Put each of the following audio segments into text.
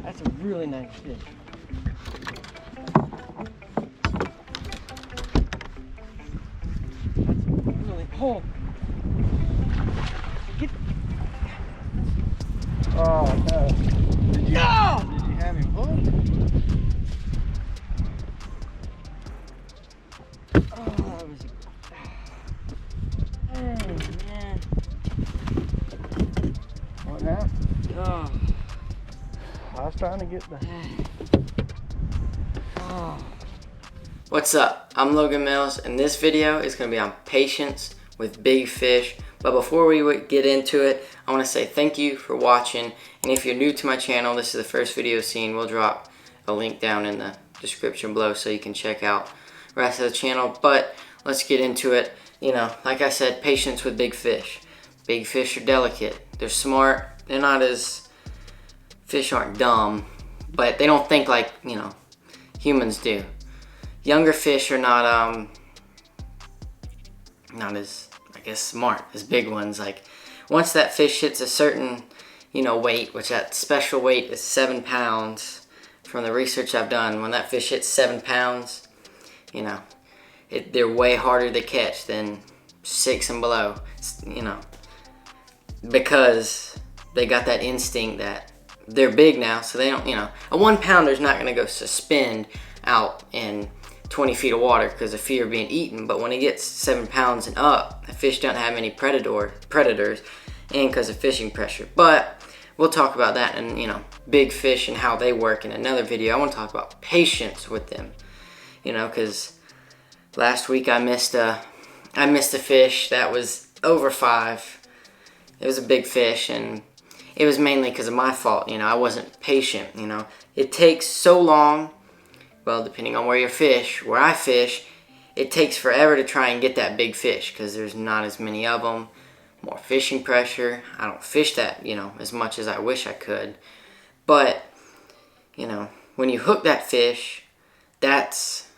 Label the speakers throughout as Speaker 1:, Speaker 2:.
Speaker 1: That's a really nice fish. That's really, oh. Get.
Speaker 2: Oh no. Did you have him hooked?
Speaker 1: Oh, that was a, oh man.
Speaker 2: What happened?
Speaker 1: Oh.
Speaker 2: I was trying to get the...
Speaker 1: Oh. What's up? I'm Logan Mills, and this video is going to be on patience with big fish. But before we get into it, I want to say thank you for watching. And if you're new to my channel, this is the first video seen. We'll drop a link down in the description below so you can check out the rest of the channel. But let's get into it. You know, like I said, patience with big fish. Big fish are delicate. They're smart. They're not as... Fish aren't dumb, but they don't think like, you know, humans do. Younger fish are not as, I guess, smart as big ones. Like, once that fish hits a certain, you know, weight, which that special weight is 7 pounds, from the research I've done, when that fish hits 7 pounds, you know, they're way harder to catch than 6 and below, you know, because they got that instinct that they're big now, so they don't, you know, a 1 pounder is not going to go suspend out in 20 feet of water because of fear of being eaten. But when it gets 7 pounds and up, the fish don't have any predators, and because of fishing pressure. But we'll talk about that and, you know, big fish and how they work in another video. I want to talk about patience with them, you know, because last week I missed a fish that was over 5. It was a big fish, and it was mainly because of my fault. You know, I wasn't patient. You know, it takes so long. Well, depending on where I fish, it takes forever to try and get that big fish because there's not as many of them. More fishing pressure. I don't fish that, you know, as much as I wish I could. But, you know, when you hook that fish, that's,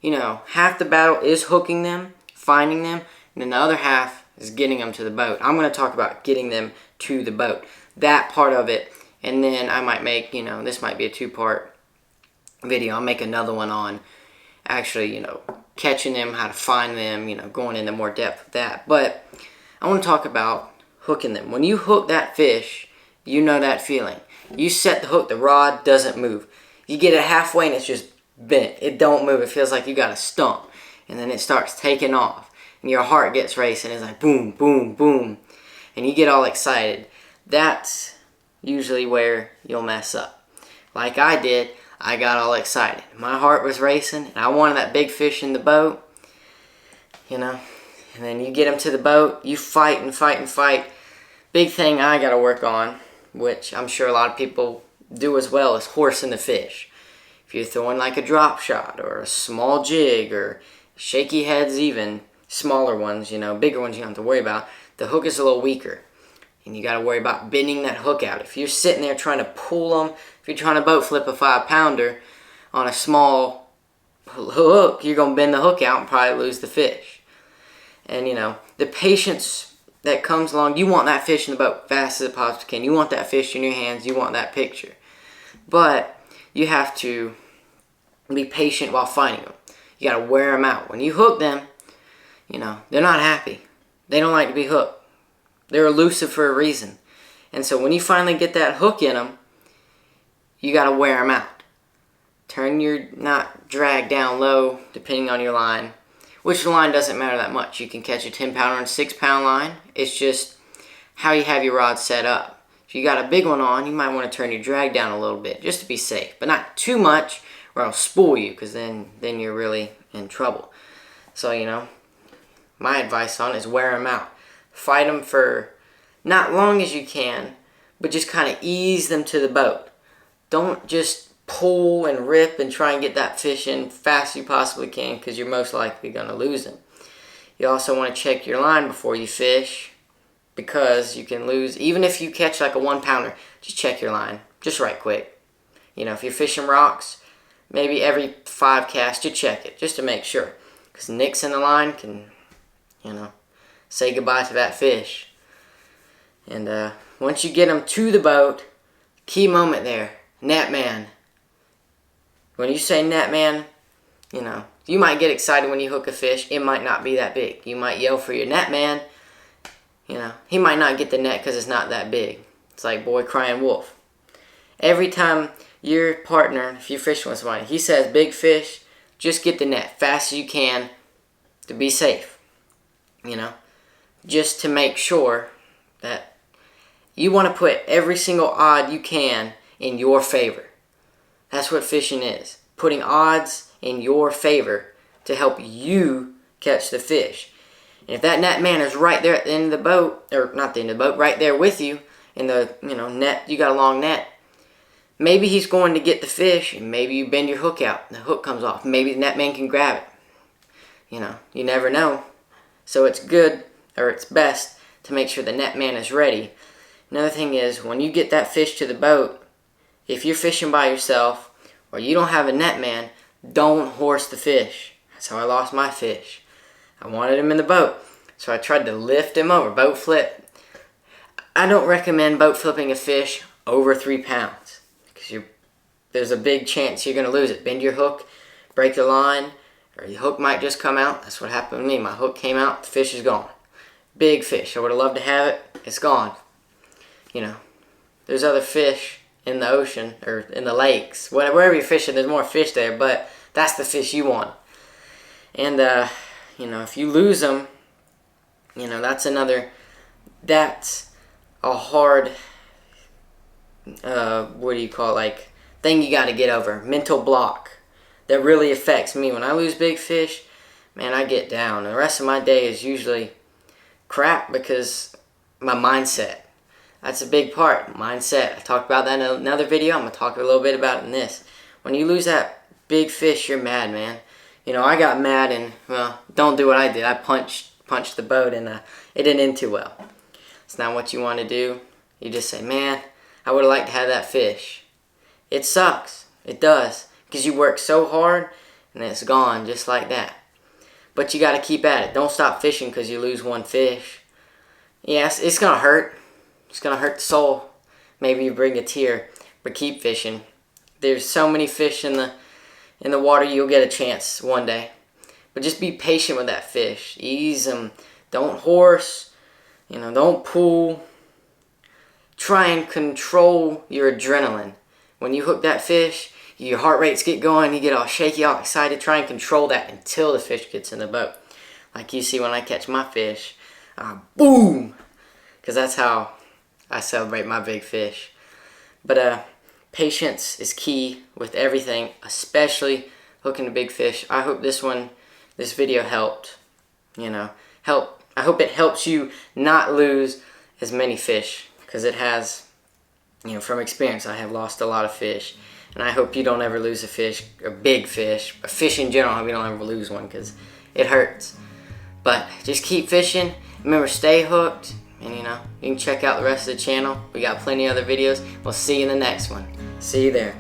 Speaker 1: you know, half the battle is hooking them, finding them, and then the other half is getting them to the boat. I'm going to talk about getting them to the boat. That part of it, and then I might make, you know, this might be a 2-part video. I'll make another one on actually, you know, catching them, how to find them, you know, going into more depth with that. But I want to talk about hooking them. When you hook that fish, you know that feeling. You set the hook, the rod doesn't move. You get it halfway and it's just bent. It don't move. It feels like you got a stump. And then it starts taking off. And your heart gets racing. It's like boom, boom, boom. And you get all excited. That's usually where you'll mess up. Like I did, I got all excited. My heart was racing, and I wanted that big fish in the boat, you know. And then you get them to the boat, you fight and fight and fight. Big thing I got to work on, which I'm sure a lot of people do as well, is horsing the fish. If you're throwing like a drop shot or a small jig or shaky heads even, smaller ones, you know, bigger ones you don't have to worry about, the hook is a little weaker. And you got to worry about bending that hook out. If you're sitting there trying to pull them, if you're trying to boat flip a 5-pounder on a small hook, you're going to bend the hook out and probably lose the fish. And, you know, the patience that comes along, you want that fish in the boat fast as it possibly can. You want that fish in your hands. You want that picture. But you have to be patient while finding them. You got to wear them out. When you hook them, you know, they're not happy. They don't like to be hooked. They're elusive for a reason. And so when you finally get that hook in them, you got to wear them out. Turn your knot drag down low, depending on your line. Which line doesn't matter that much. You can catch a 10-pounder and 6-pound line. It's just how you have your rod set up. If you got a big one on, you might want to turn your drag down a little bit, just to be safe. But not too much, or I'll spoil you, because then you're really in trouble. So, you know, my advice on it is wear them out. Fight them for not long as you can, but just kind of ease them to the boat. Don't just pull and rip and try and get that fish in fast as you possibly can, because you're most likely going to lose them. You also want to check your line before you fish, because you can lose. Even if you catch like a 1-pounder, just check your line, just right quick. You know, if you're fishing rocks, maybe every 5 casts, you check it, just to make sure. Because nicks in the line can, you know, say goodbye to that fish. And once you get them to the boat, key moment there, net man. When you say net man, you know, you might get excited when you hook a fish. It might not be that big. You might yell for your net man. You know, he might not get the net because it's not that big. It's like boy crying wolf. Every time your partner, if you're fishing with somebody, he says big fish, just get the net fast as you can to be safe. You know, just to make sure that you want to put every single odd you can in your favor. That's what fishing is. Putting odds in your favor to help you catch the fish. And if that net man is right there at the end of the boat, or not the end of the boat, right there with you in the, you know, net, you got a long net, maybe he's going to get the fish, and maybe you bend your hook out, and the hook comes off. Maybe the net man can grab it. You know, you never know. So it's good, or it's best, to make sure the net man is ready. Another thing is, when you get that fish to the boat, if you're fishing by yourself, or you don't have a net man, don't horse the fish. That's how I lost my fish. I wanted him in the boat, so I tried to lift him over, boat flip. I don't recommend boat flipping a fish over 3 pounds, because there's a big chance you're going to lose it. Bend your hook, break the line, or your hook might just come out. That's what happened to me. My hook came out, the fish is gone. Big fish. I would have loved to have it. It's gone. You know, there's other fish in the ocean, or in the lakes. Wherever you're fishing, there's more fish there, but that's the fish you want. And, you know, if you lose them, you know, that's a hard, what do you call it, like, thing you got to get over. Mental block that really affects me. When I lose big fish, man, I get down. The rest of my day is usually crap because my mindset. That's a big part, mindset. I talked about that in another video. I'm going to talk a little bit about it in this. When you lose that big fish, you're mad, man. You know, I got mad and, well, don't do what I did. I punched the boat and it didn't end too well. It's not what you want to do. You just say, man, I would have liked to have that fish. It sucks. It does. Because you work so hard and it's gone just like that. But you got to keep at it. Don't stop fishing because you lose one fish. Yes, it's going to hurt. It's going to hurt the soul. Maybe you bring a tear. But keep fishing. There's so many fish in the water, you'll get a chance one day. But just be patient with that fish. Ease them. Don't horse. You know, don't pull. Try and control your adrenaline. When you hook that fish, your heart rates get going, you get all shaky, all excited. Try and control that until the fish gets in the boat. Like you see when I catch my fish, boom! Because that's how I celebrate my big fish. But patience is key with everything, especially hooking a big fish. I hope this video helped. You know, I hope it helps you not lose as many fish, because it has. You know, from experience, I have lost a lot of fish. And I hope you don't ever lose a fish, a big fish, a fish in general. I hope you don't ever lose one because it hurts. But just keep fishing. Remember, stay hooked. And, you know, you can check out the rest of the channel. We got plenty of other videos. We'll see you in the next one. See you there.